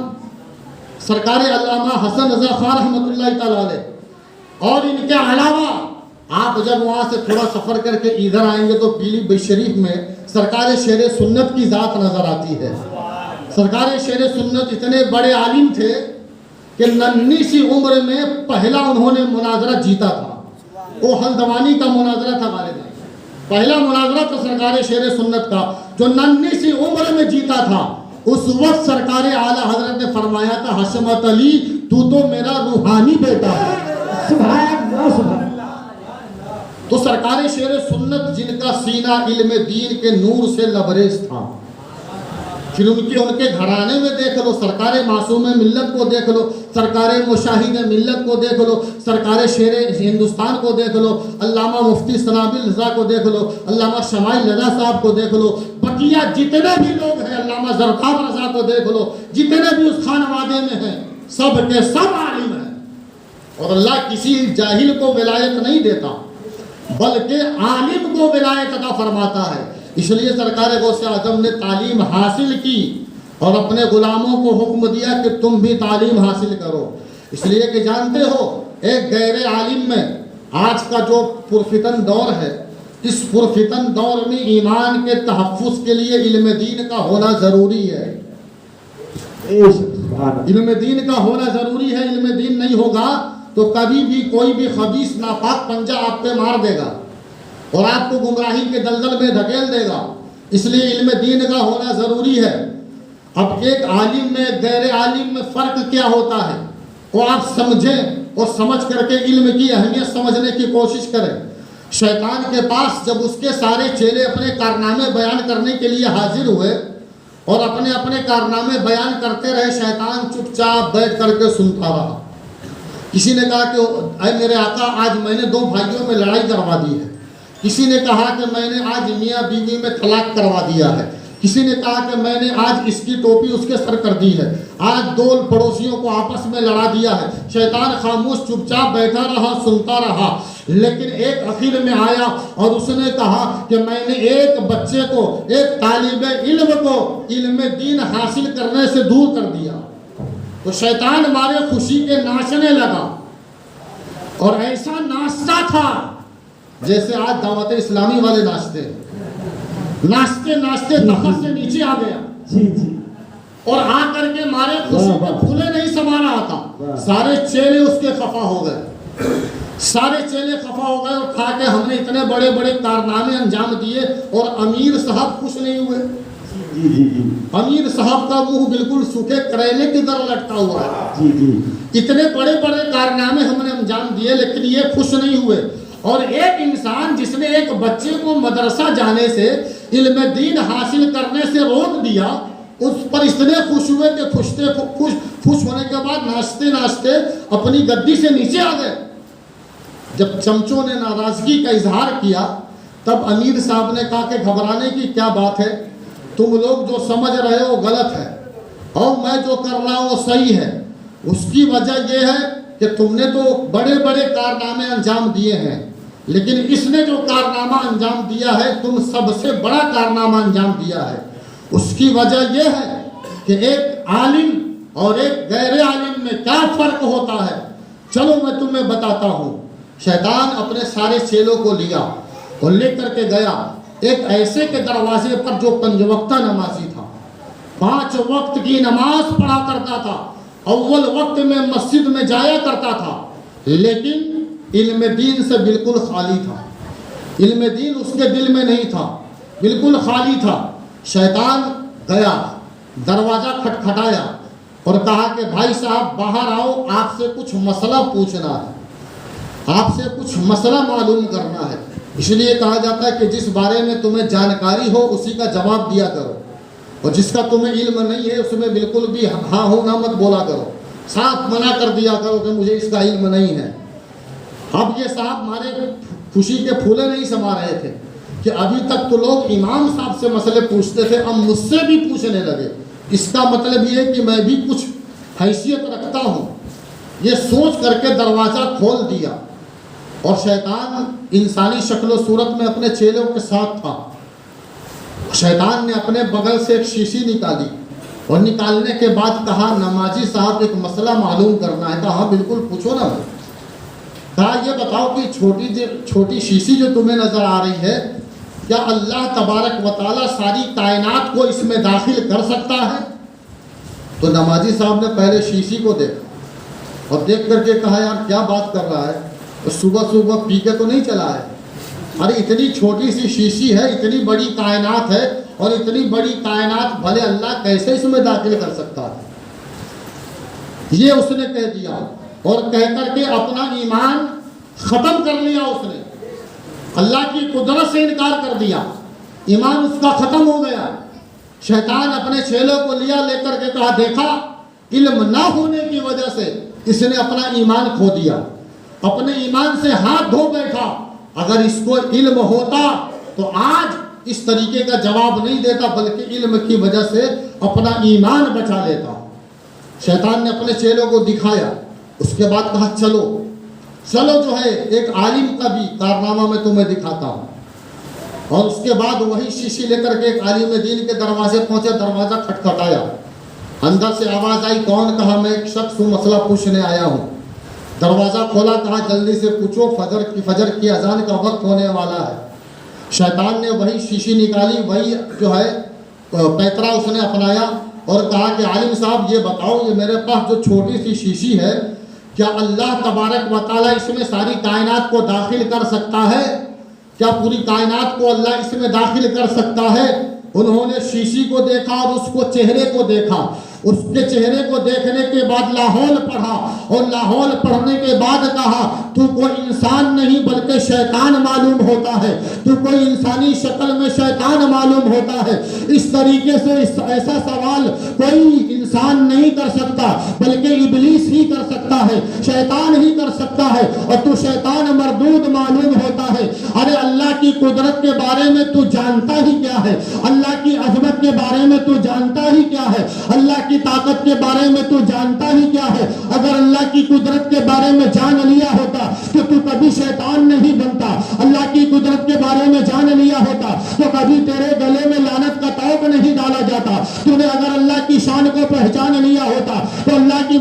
سرکار علامہ حسن رضا خان رحمۃ اللہ تعالی علیہ۔ اور ان کے علاوہ آپ جب وہاں سے تھوڑا سفر کر کے ادھر آئیں گے تو پیلی بھائی شریف میں سرکار شیر سنت کی ذات نظر آتی ہے۔ سرکار شیر سنت اتنے بڑے عالم تھے کہ ننھی سی عمر میں پہلا انہوں نے مناظرہ جیتا تھا، وہ ہلدوانی کا مناظرہ تھا غالباً، پہلا مناظرہ تھا سرکار شیر سنت کا جو ننھی سی عمر میں جیتا تھا۔ اس وقت سرکار اعلیٰ حضرت نے فرمایا تھا، حشمت علی تو میرا روحانی بیٹا ہے۔ سبحان اللہ، سبحان اللہ۔ تو سرکار شیر سنت جن کا سینہ علم دین کے نور سے لبریز تھا، پھر ان کے گھرانے میں دیکھ لو، سرکار معصوم ملت کو دیکھ لو، سرکار مشاہد ملت کو دیکھ لو، سرکار شیر ہندوستان کو دیکھ لو، علامہ مفتی سنابل رضا کو دیکھ لو، علامہ شمائل رضا صاحب کو دیکھ لو، بقیہ جتنے بھی لوگ ہیں، علامہ زرقاب رضا کو دیکھ لو، جتنے بھی اس خانوادے میں ہیں سب کے سب عالم ہیں۔ اور اللہ کسی جاہل کو ولایت نہیں دیتا بلکہ عالم کو ولایت عطا فرماتا ہے۔ اس لیے سرکار غوث اعظم نے تعلیم حاصل کی اور اپنے غلاموں کو حکم دیا کہ تم بھی تعلیم حاصل کرو، اس لیے کہ جانتے ہو ایک غیر عالم میں آج کا جو پرفتن دور ہے، اس پرفتن دور میں ایمان کے تحفظ کے لیے علم دین کا ہونا ضروری ہے۔ علم دین کا ہونا ضروری ہے۔ علم دین نہیں ہوگا تو کبھی بھی کوئی بھی خبیث ناپاک پنجہ آپ پہ مار دے گا اور آپ کو گمراہی کے دلدل میں دھکیل دے گا، اس لیے علم دین کا ہونا ضروری ہے۔ اب ایک عالم میں غیر عالم میں فرق کیا ہوتا ہے وہ آپ سمجھیں اور سمجھ کر کے علم کی اہمیت سمجھنے کی کوشش کریں۔ شیطان کے پاس جب اس کے سارے چیلے اپنے کارنامے بیان کرنے کے لیے حاضر ہوئے اور اپنے اپنے کارنامے بیان کرتے رہے، شیطان چپ چاپ بیٹھ کر کے سنتا رہا۔ کسی نے کہا کہ اے میرے آقا، آج میں نے 2 بھائیوں میں لڑائی کروا دی ہے۔ کسی نے کہا کہ میں نے آج میاں بیوی میں طلاق کروا دیا ہے۔ کسی نے کہا کہ میں نے آج اس کی ٹوپی اس کے سر کر دی ہے، آج 2 پڑوسیوں کو آپس میں لڑا دیا ہے۔ شیطان خاموش چپ چاپ بیٹھا رہا، سنتا رہا، لیکن ایک اخیر میں آیا اور اس نے کہا کہ میں نے ایک بچے کو، ایک طالب علم کو علم دین حاصل کرنے سے دور کر دیا۔ تو شیطان ہمارے خوشی کے ناچنے لگا اور ایسا ناچتا تھا جیسے آج دعوت اسلامی والے ناچتے ہیں، ناچتے ناچتے تخت سے نیچے آ گیا اور آ کر کے مارے خوشی میں پھولے نہیں سما رہا تھا۔ سارے چیلے اس کے خفا ہو گئے، سارے چیلے خفا ہو گئے اور کہا کہ ہم نے اتنے بڑے بڑے کارنامے انجام دیے اور امیر صاحب خوش نہیں ہوئے۔ امیر صاحب کا منہ بالکل سوکھے کریلے کی طرح لٹکا ہوا ہے۔ اتنے بڑے بڑے کارنامے ہم نے انجام دیے لیکن یہ خوش نہیں ہوئے۔ اور ایک انسان جس نے ایک بچے کو مدرسہ جانے سے، علم دین حاصل کرنے سے روک دیا، اس پر اتنے خوش ہوئے کہ خوش ہونے کے بعد ناچتے ناچتے اپنی گدی سے نیچے آ گئے۔ جب چمچوں نے ناراضگی کا اظہار کیا تب امیر صاحب نے کہا کہ گھبرانے کی کیا بات ہے، تم لوگ جو سمجھ رہے ہو غلط ہے اور میں جو کر رہا ہوں وہ صحیح ہے۔ اس کی وجہ یہ ہے کہ تم نے تو بڑے بڑے کارنامے انجام دیے ہیں، لیکن اس نے جو کارنامہ انجام دیا ہے تم سب سے بڑا کارنامہ انجام دیا ہے۔ اس کی وجہ یہ ہے کہ ایک عالم اور ایک غیر عالم میں کیا فرق ہوتا ہے، چلو میں تمہیں بتاتا ہوں۔ شیطان اپنے سارے چیلوں کو لیا اور لے کر کے گیا ایک ایسے کے دروازے پر جو 5 وقتہ نمازی تھا، 5 وقت کی نماز پڑھا کرتا تھا، اول وقت میں مسجد میں جایا کرتا تھا، لیکن علم دین سے بالکل خالی تھا، علم دین اس کے دل میں نہیں تھا، بالکل خالی تھا۔ شیطان گیا، دروازہ کھٹکھٹایا اور کہا کہ بھائی صاحب باہر آؤ، آپ سے کچھ مسئلہ پوچھنا ہے، آپ سے کچھ مسئلہ معلوم کرنا ہے۔ اس لیے کہا جاتا ہے کہ جس بارے میں تمہیں جانکاری ہو اسی کا جواب دیا کرو، اور جس کا تمہیں علم نہیں ہے اس میں بالکل بھی ہاں ہو نہ مت بولا کرو، صاف منع کر دیا کرو کہ مجھے اس کا علم نہیں ہے۔ اب یہ صاحب ہمارے خوشی کے پھولے نہیں سما رہے تھے کہ ابھی تک تو لوگ امام صاحب سے مسئلے پوچھتے تھے، اب مجھ سے بھی پوچھنے لگے، اس کا مطلب یہ ہے کہ میں بھی کچھ حیثیت رکھتا ہوں۔ یہ سوچ کر کے دروازہ کھول دیا، اور شیطان انسانی شکل و صورت میں اپنے چیلوں کے ساتھ تھا۔ شیطان نے اپنے بغل سے ایک شیشی نکالی اور نکالنے کے بعد کہا نمازی صاحب ایک مسئلہ معلوم کرنا ہے۔ کہا ہاں بالکل پوچھو نا۔ کہا یہ بتاؤ کہ چھوٹی شیشی جو تمہیں نظر آ رہی ہے، کیا اللہ تبارک و تعالیٰ ساری کائنات کو اس میں داخل کر سکتا ہے؟ تو نمازی صاحب نے پہلے شیشی کو دیکھا اور دیکھ کر کے کہا یار کیا بات کر رہا ہے، صبح صبح پی کے تو نہیں چلا ہے؟ ارے اتنی چھوٹی سی شیشی ہے، اتنی بڑی کائنات ہے، اور اتنی بڑی کائنات بھلے اللہ کیسے اس میں داخل کر سکتا ہے؟ یہ اس نے کہہ دیا، اور کہہ کر کے اپنا ایمان ختم کر لیا۔ اس نے اللہ کی قدرت سے انکار کر دیا، ایمان اس کا ختم ہو گیا۔ شیطان اپنے چیلوں کو لیا، لے کر کے کہا دیکھا علم نہ ہونے کی وجہ سے اس نے اپنا ایمان کھو دیا، اپنے ایمان سے ہاتھ دھو بیٹھا۔ اگر اس کو علم ہوتا تو آج اس طریقے کا جواب نہیں دیتا، بلکہ علم کی وجہ سے اپنا ایمان بچا لیتا۔ شیطان نے اپنے چیلوں کو دکھایا، اس کے بعد کہا چلو جو ہے ایک عالم کا بھی کارنامہ میں تمہیں دکھاتا ہوں۔ اور اس کے بعد وہی شیشی لے کر کے ایک عالم دین کے دروازے پہنچے، دروازہ کھٹکھٹایا، اندر سے آواز آئی کون؟ کہا میں ایک شخص ہوں، مسئلہ پوچھنے آیا ہوں۔ دروازہ کھولا، کہا جلدی سے پوچھو، فجر کی اذان کا وقت ہونے والا ہے۔ شیطان نے وہی شیشی نکالی، وہی جو ہے پیترا اس نے اپنایا اور کہا کہ عالم صاحب یہ بتاؤ، یہ میرے پاس جو چھوٹی سی شیشی ہے، کیا اللہ تبارک و تعالیٰ اس میں ساری کائنات کو داخل کر سکتا ہے؟ کیا پوری کائنات کو اللہ اس میں داخل کر سکتا ہے؟ انہوں نے شیشی کو دیکھا اور اس کو چہرے کو دیکھا، اس کے چہرے کو دیکھنے کے بعد لاہور پڑھا، اور لاہور پڑھنے کے بعد کہا تو کوئی انسان نہیں بلکہ شیطان معلوم ہوتا ہے، تو کوئی انسانی شکل میں شیطان معلوم ہوتا ہے۔ اس طریقے سے ایسا سوال کوئی انسان نہیں کر سکتا بلکہ ابلیس ہی کر سکتا ہے، شیطان ہی کر سکتا ہے، اور تو شیطان مردود معلوم ہوتا ہے۔ ارے اللہ کی قدرت کے بارے میں تو جانتا ہی کیا ہے؟ اللہ کی عظمت کے بارے میں تو جانتا ہی کیا ہے؟ اللہ کی طاقت کے بارے میں تو جانتا ہی کیا ہے؟ اگر اللہ کی قدرت کے بارے میں جان لیا ہوتا تو تو کبھی شیطان نہیں بنتا، اللہ کی قدرت کے بارے میں جان لیا ہوتا تو کبھی تیرے گلے میں لعنت کا توق نہیں ڈالا جاتا۔ تو نے اگر اللہ کی شان کو پہچان لیا ہوتا تو اللہ کی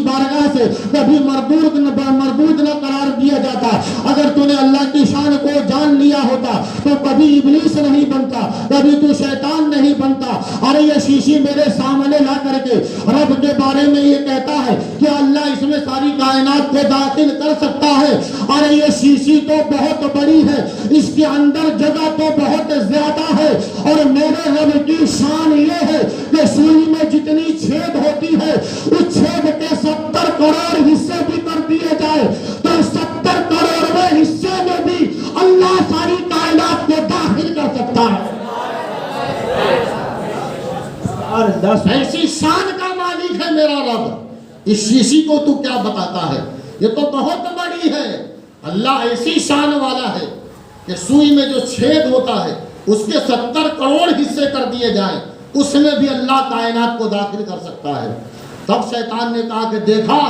بارگاہ سے کبھی مردود نہ قرار دیا جاتا۔ اگر تو نے اللہ کی شان کو جان لیا ہوتا تو کبھی ابلیس نہیں بنتا، کبھی تو شیطان نہیں بنتا۔ ارے یہ شیشی میرے سامنے لا کر کے رب کے بارے میں یہ کہتا ہے کہ اللہ اس میں ساری کائنات کو داخل کر سکتا ہے۔ ارے یہ شیشی تو بہت بڑی ہے، اس کے اندر جگہ تو بہت زیادہ ہے، اور میرے رب کی شان یہ ہے کہ سوئی میں جتنی چھید ہوتی ہے اس چھید کے 70 کروڑ حصے بھی کر دیے جائے تو 70 کروڑویں حصے میں بھی اللہ ساری کائنات کو داخل کر سکتا ہے۔ ایسی شان کا مالک ہے میرا رب، اس شیشی کو تو کیا بتاتا ہے؟ یہ تو بہت بڑی ہے۔ اللہ ایسی شان والا ہے کہ سوئی میں جو چھید ہوتا ہے اس کے 70 کروڑ حصے کر دیے جائیں، اس میں بھی اللہ کائنات کو داخل کر سکتا ہے۔ تب شیطان نے کہا کہ دیکھا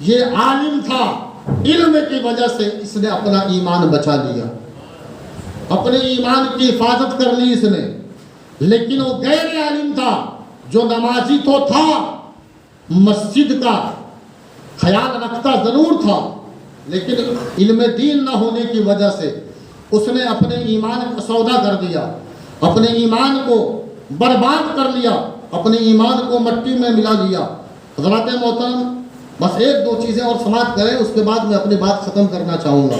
یہ عالم تھا، علم کی وجہ سے اس نے اپنا ایمان بچا لیا، اپنے ایمان کی حفاظت کر لی اس نے۔ لیکن وہ غیر عالم تھا، جو نمازی تو تھا، مسجد کا خیال رکھتا ضرور تھا، لیکن علم دین نہ ہونے کی وجہ سے اس نے اپنے ایمان کا سودا کر دیا، اپنے ایمان کو برباد کر لیا، اپنے ایمان کو مٹی میں ملا لیا۔ حضرات محترم، بس ایک دو چیزیں اور سماعت کریں، اس کے بعد میں اپنی بات ختم کرنا چاہوں گا،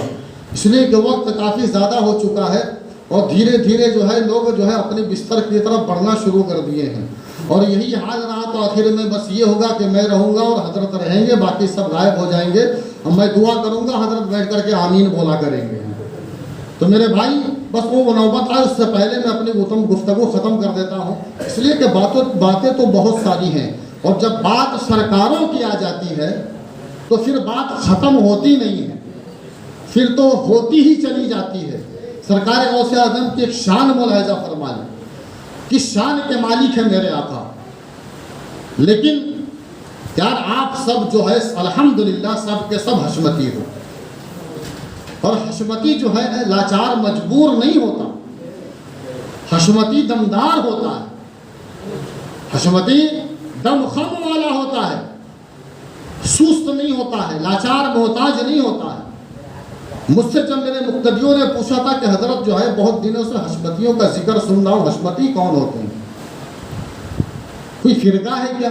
اس لیے کہ وقت کافی زیادہ ہو چکا ہے اور دھیرے دھیرے جو ہے لوگ جو ہے اپنے بستر کی طرف بڑھنا شروع کر دیے ہیں، اور یہی حال رہا تو آخر میں بس یہ ہوگا کہ میں رہوں گا اور حضرت رہیں گے، باقی سب غائب ہو جائیں گے، اور میں دعا کروں گا، حضرت بیٹھ کر کے آمین بولا کریں گے۔ تو میرے بھائی، بس وہ نوبت آئے اس سے پہلے میں اپنی گفتگو ختم کر دیتا ہوں، اس لیے کہ باتیں تو بہت ساری ہیں، اور جب بات سرکاروں کی آ جاتی ہے تو پھر بات ختم ہوتی نہیں ہے، پھر تو ہوتی ہی چلی جاتی ہے۔ سرکار غوث اعظم کی ایک شان ملاحظہ فرما لیں، کس شان کے مالک ہیں میرے آقا۔ لیکن یار آپ سب جو ہے الحمدللہ سب کے سب حشمتی ہو، اور حشمتی جو ہے لاچار مجبور نہیں ہوتا، حشمتی دمدار ہوتا ہے، حشمتی دم خم والا ہوتا ہے، سست نہیں ہوتا ہے، لاچار محتاج نہیں ہوتا ہے۔ مجھ سے جب میرے مقتدیوں نے پوچھا تھا کہ حضرت جو ہے بہت دنوں سے حشمتیوں کا ذکر سن رہا ہوں، حشمتی کون ہوتے ہیں؟ کوئی فرقہ ہے کیا؟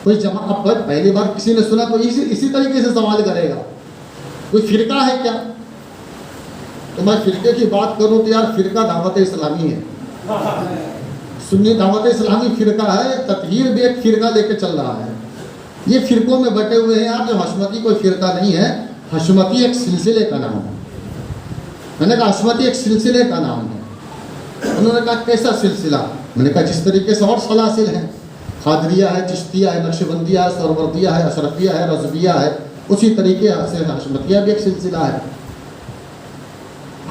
کوئی جماعت؟ پہلی بار کسی نے سنا تو اسی طریقے سے سوال کرے گا، کوئی فرقہ ہے کیا؟ تو میں فرقے کی بات کروں تو یار فرقہ دعوت اسلامی ہے، سنی دعوت اسلامی فرقہ ہے، تطہیر بھی ایک فرقہ لے کے چل رہا ہے، یہ فرقوں میں بٹے ہوئے ہیں یار۔ جو حشمتی کوئی فرقہ نہیں ہے، حشمتی ایک سلسلے کا نام ہے۔ میں نے کہا حشمتی ایک سلسلے کا نام ہے۔ انہوں نے کہا کیسا سلسلہ؟ میں نے کہا جس طریقے سے اور سلاسل ہیں، قادریہ ہے، چشتیہ ہے، نقشبندیہ ہے، سہروردیہ ہے، اشرفیہ ہے، رضویہ ہے، اسی طریقے سے حشمتیہ بھی ایک سلسلہ ہے،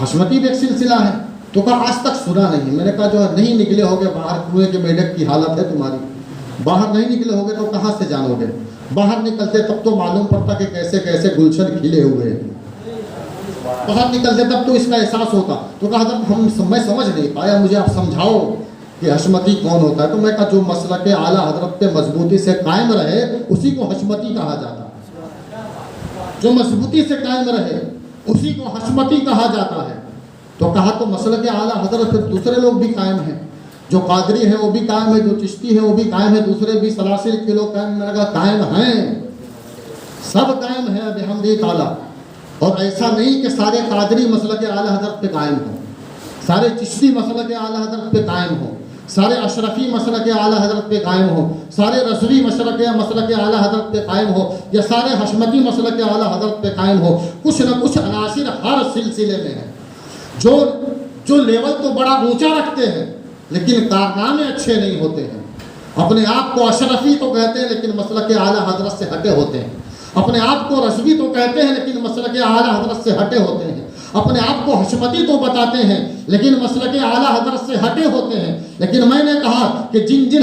حشمتی بھی ایک سلسلہ ہے۔ تو کہا آج تک سنا نہیں۔ میں نے کہا جو ہے نہیں نکلے ہوگے باہر، کنویں کے میڈک کی حالت ہے تمہاری، باہر نہیں نکلے ہوگے تو کہاں سے جانو گے؟ باہر نکلتے تب تو معلوم پڑتا کہ کیسے کیسے گلشن کھلے ہوئے ہیں، باہر نکلتے تب تو اس کا احساس ہوتا۔ تو کہا حضرت میں سمجھ نہیں پایا، مجھے آپ سمجھاؤ کہ حشمتی کون ہوتا ہے؟ تو میں کہا جو مسلک اعلیٰ حضرت پہ مضبوطی سے قائم رہے اسی کو حشمتی کہا جاتا ہے، جو مضبوطی سے قائم رہے اسی کو حشمتی کہا جاتا ہے۔ تو کہا تو مسلک اعلیٰ حضرت پہ دوسرے لوگ بھی قائم ہیں، جو قادری ہے وہ بھی قائم ہے، جو چشتی ہے وہ بھی قائم ہے، دوسرے بھی سلاسل کے لوگ قائم، میں نے کہا قائم ہیں، سب قائم ہیں بحمد تعالیٰ۔ اور ایسا نہیں کہ سارے قادری مسلک اعلیٰ حضرت پہ قائم ہوں، سارے چشتی مسلک اعلیٰ حضرت پہ قائم ہوں، سارے اشرفی مسلک اعلیٰ حضرت پہ قائم ہوں، سارے رضوی مسلک اعلیٰ حضرت پہ قائم ہو، یا سارے حشمتی مسلک اعلیٰ حضرت پہ قائم ہو، کچھ نہ کچھ عناصر ہر سلسلے میں ہیں، جو لیول تو بڑا اونچا رکھتے ہیں لیکن کارنامے اچھے نہیں ہوتے ہیں، اپنے آپ کو اشرفی تو کہتے ہیں لیکن مسلک اعلیٰ حضرت سے ہٹے ہوتے ہیں، اپنے آپ کو رضوی تو کہتے ہیں لیکن مسلک اعلیٰ حضرت سے ہٹے ہوتے ہیں، اپنے آپ کو حشمتی تو بتاتے ہیں لیکن مسلک اعلیٰ حضرت سے ہٹے ہوتے ہیں۔ لیکن میں نے کہا کہ جن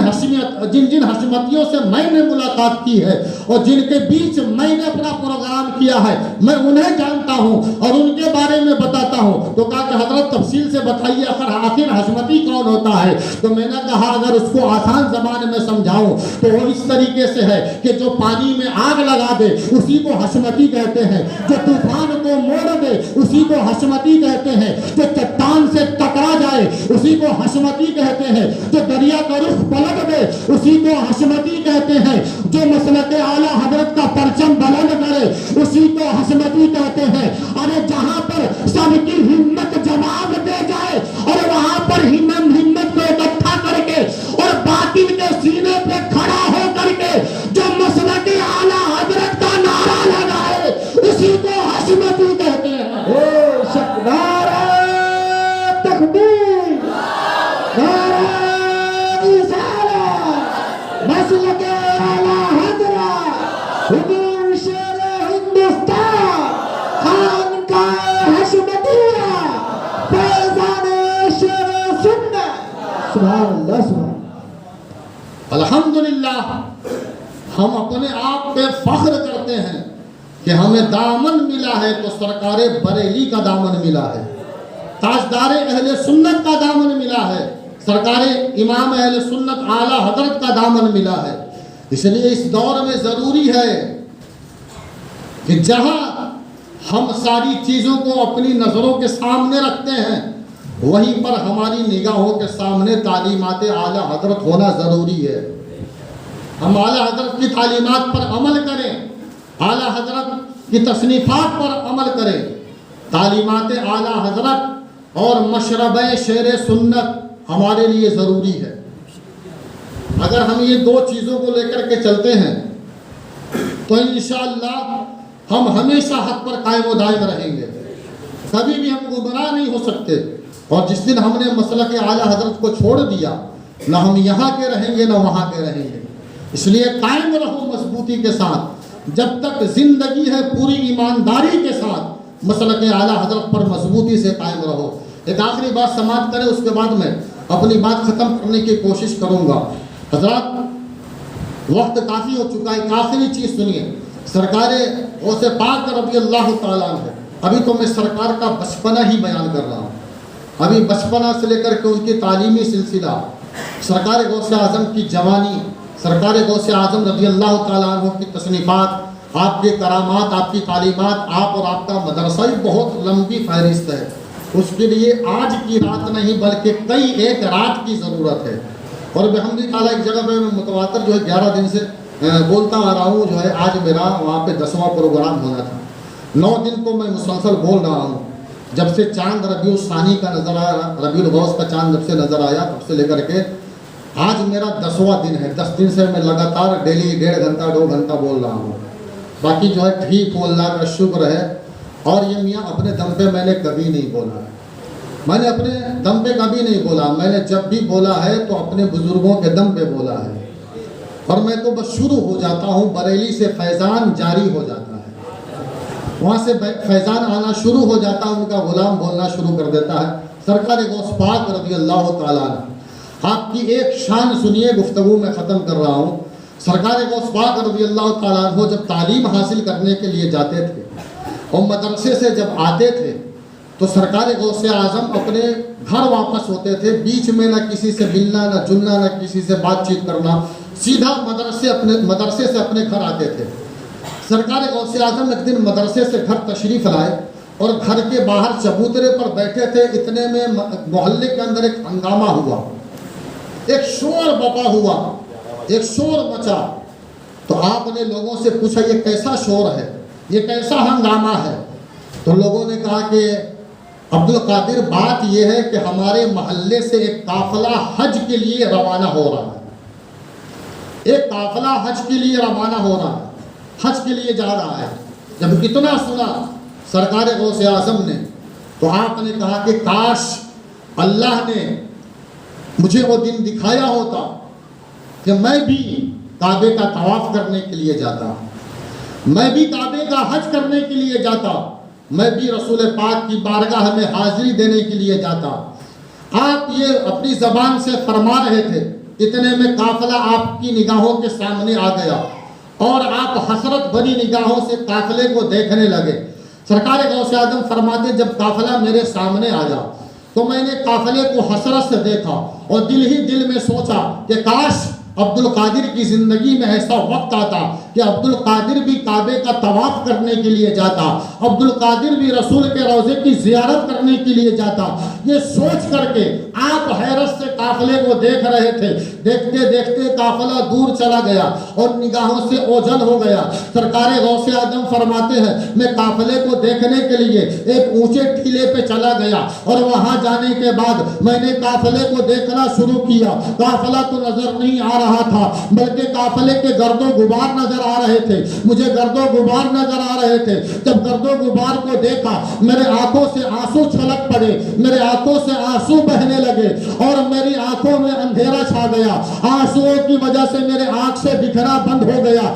حشمتیوں سے میں نے ملاقات کی ہے اور جن کے بیچ میں نے اپنا پروگرام کیا ہے، میں انہیں جانتا ہوں اور ان کے بارے میں بتاتا ہوں۔ تو کہا کہ حضرت تفصیل سے بتائیے آخر حشمتی کون ہوتا ہے؟ تو میں نے کہا اگر اس کو آسان زبان میں سمجھاؤں تو وہ اس طریقے سے ہے کہ جو پانی میں آگ لگا دے اسی کو حشمتی کہتے ہیں، جو طوفان کو موڑ دے اسی کو حشمتی کہتے ہیں، جو چٹان سے ٹکرا جائے اسی کو حشمتی کہتے ہیں، جو دریا کا رخ پلٹ دے اسی کو حشمتی کہتے ہیں، جو مسلک اعلیٰ حضرت کا پرچم بلند کرے اسی کو حشمتی کہتے ہیں۔ ارے جہاں پر سب کی ہمت جواب دے جائے اور وہاں پر ہمت کو اکٹھا کر کے اور باطل کے سینے پہ کھڑا ہو کر کے جو مسلک اعلیٰ حضرت کا نعرہ لگائے اسی کو حشمتی کہتے ہیں۔ نعرہ تکبیر، نعرہ رسالت، مسلک اعلیٰ حضرت، حضور شیر ہندوستان، خانقاہ حشمتیہ، فیضان شیر سنت۔ سبحان اللہ، سبحان اللہ۔ الحمدللہ ہم اپنے آپ پہ فخر کرتے ہیں کہ ہمیں دامن ملا ہے تو سرکار بریلی کا دامن ملا ہے، تاجدار اہل سنت کا دامن ملا ہے، سرکار امام اہل سنت اعلیٰ حضرت کا دامن ملا ہے۔ اس لیے اس دور میں ضروری ہے کہ جہاں ہم ساری چیزوں کو اپنی نظروں کے سامنے رکھتے ہیں وہیں پر ہماری نگاہوں کے سامنے تعلیمات اعلیٰ حضرت ہونا ضروری ہے۔ ہم اعلیٰ حضرت کی تعلیمات پر عمل کریں، اعلیٰ حضرت کی تصنیفات پر عمل کریں۔ تعلیمات اعلیٰ حضرت اور مشربہ شیر سنت ہمارے لیے ضروری ہے۔ اگر ہم یہ دو چیزوں کو لے کر کے چلتے ہیں تو انشاءاللہ ہم ہمیشہ حق پر قائم و دائم رہیں گے، کبھی بھی ہم گمراہ نہیں ہو سکتے۔ اور جس دن ہم نے مسلک اعلیٰ حضرت کو چھوڑ دیا، نہ ہم یہاں کے رہیں گے نہ وہاں کے رہیں گے۔ اس لیے قائم رہو مضبوطی کے ساتھ، جب تک زندگی ہے پوری ایمانداری کے ساتھ مسلک اعلیٰ حضرت پر مضبوطی سے قائم رہو۔ ایک آخری بات سماعت کریں، اس کے بعد میں اپنی بات ختم کرنے کی کوشش کروں گا۔ حضرات وقت کافی ہو چکا ہے، ایک آخری چیز سنیے۔ سرکار غوث پاک رضی اللہ تعالیٰ عنہ، ابھی تو میں سرکار کا بچپنا ہی بیان کر رہا ہوں، ابھی بچپنا سے لے کر کے ان کی تعلیمی سلسلہ، سرکار غوث اعظم کی جوانی، سرکار غوث اعظم رضی اللہ تعالیٰ عنہ کی تصنیفات، آپ کے کرامات، آپ کی تعلیمات، آپ اور آپ کا مدرسہ ہی بہت لمبی فہرست ہے۔ اس کے لیے آج کی رات نہیں بلکہ کئی ایک رات کی ضرورت ہے۔ اور بحمد تعالیٰ ایک جگہ پہ میں متواتر جو ہے 11 دن سے بولتا آ رہا ہوں، جو ہے آج میرا وہاں پہ 10واں پروگرام ہونا تھا۔ 9 دن کو میں مسلسل بول رہا ہوں، جب سے چاند ربیع الثانی کا نظر آیا، ربیع الغوث کا چاند جب سے نظر آیا تب سے لے کر کے آج میرا 10واں دن ہے۔ 10 دن سے میں لگاتار ڈیلی 1.5 گھنٹہ 2 گھنٹہ بول رہا ہوں۔ باقی جو ہے ٹھیک ہو، اللہ کا شکر ہے۔ اور یہ میاں اپنے دم پہ میں نے کبھی نہیں بولا، میں نے اپنے دم پہ کبھی نہیں بولا، میں نے جب بھی بولا ہے تو اپنے بزرگوں کے دم پہ بولا ہے۔ اور میں تو بس شروع ہو جاتا ہوں، بریلی سے فیضان جاری ہو جاتا ہے، وہاں سے فیضان آنا شروع ہو جاتا ہے، ان کا غلام بولنا شروع کر دیتا ہے۔ سرکار غوث پاک رضی اللہ تعالیٰ عنہ، آپ کی ایک شان سنیے، گفتگو میں ختم کر رہا ہوں۔ سرکار غوث پاک رضی اللہ تعالیٰ عنہ جب تعلیم حاصل کرنے کے لیے جاتے تھے اور مدرسے سے جب آتے تھے تو سرکار غوث اعظم اپنے گھر واپس ہوتے تھے، بیچ میں نہ کسی سے ملنا نہ جلنا نہ کسی سے بات چیت کرنا، سیدھا مدرسے سے اپنے گھر آتے تھے۔ سرکار غوث اعظم ایک دن مدرسے سے گھر تشریف لائے اور گھر کے باہر چبوترے پر بیٹھے تھے، اتنے میں محلے کے اندر ایک ہنگامہ ہوا، ایک شور بپا ہوا، ایک شور مچا۔ تو آپ نے لوگوں سے پوچھا یہ کیسا شور ہے، یہ کیسا ہنگامہ ہے؟ تو لوگوں نے کہا کہ عبد القادر بات یہ ہے کہ ہمارے محلے سے ایک قافلہ حج کے لیے روانہ ہو رہا ہے، ایک قافلہ حج کے لیے روانہ ہو رہا ہے، حج کے لیے جا رہا ہے۔ جب اتنا سنا سرکار غوث اعظم نے تو آپ نے کہا کہ کاش اللہ نے مجھے وہ دن دکھایا ہوتا کہ میں بھی کعبے کا طواف کرنے کے لیے جاتا، میں بھی کعبے کا حج کرنے کے لیے جاتا، میں بھی رسول پاک کی بارگاہ میں حاضری دینے کے لیے جاتا۔ آپ یہ اپنی زبان سے فرما رہے تھے، اتنے میں قافلہ آپ کی نگاہوں کے سامنے آ گیا اور آپ حسرت بھری نگاہوں سے قافلے کو دیکھنے لگے۔ سرکار غوث اعظم فرماتے جب قافلہ میرے سامنے آیا تو میں نے قافلے کو حسرت سے دیکھا اور دل ہی دل میں سوچا کہ کاش عبد القادر کی زندگی میں ایسا وقت آتا کہ عبد القادر بھی کعبے کا طواف کرنے کے لیے جاتا، عبد القادر بھی رسول کے روضے کی زیارت کرنے کے لیے جاتا۔ یہ سوچ کر کے آپ حیرت سے قافلے کو دیکھ رہے تھے، دیکھتے دیکھتے قافلہ دور چلا گیا اور نگاہوں سے اوجھل ہو گیا۔ سرکار غوث اعظم فرماتے ہیں میں قافلے کو دیکھنے کے لیے ایک اونچے ٹھیلے پہ چلا گیا اور وہاں جانے کے بعد میں نے قافلے کو دیکھنا شروع کیا۔ قافلہ تو نظر نہیں آ رہا تھا بلکہ قافلے کے گرد و غبار نظر آ رہے تھے، مجھے گرد و غبار نظر آ رہے تھے۔ جب گرد و غبار کو دیکھا میرے آنکھوں سے آنسو چھلک پڑے، میرے آنکھوں سے آنسو بہنے لگے اور میری آنکھوں میں اندھیرا چھا گیا۔ آنسوؤں کی وجہ سے میرے آنکھ سے دکھنا بند ہو گیا۔